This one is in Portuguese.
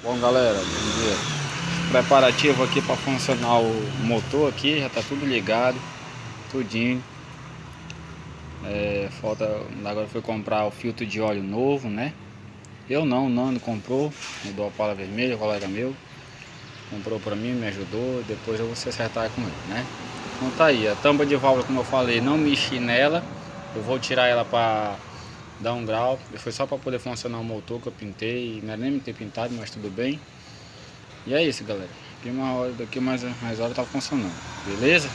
Bom, galera, bom dia. Preparativo aqui para funcionar o motor aqui, já tá tudo ligado, tudinho. Falta agora foi comprar o filtro de óleo novo, né? Eu não, o Nando comprou, mudou a pala vermelha, o colega meu comprou para mim, me ajudou. Depois eu vou se acertar com ele, né? Então tá aí, a tampa de válvula, como eu falei, não mexi nela. Eu vou tirar ela para dar um grau. Foi só para poder funcionar o motor que eu pintei, não era nem me ter pintado, mas tudo bem. E é isso, galera. Daqui mais hora tá funcionando. Beleza?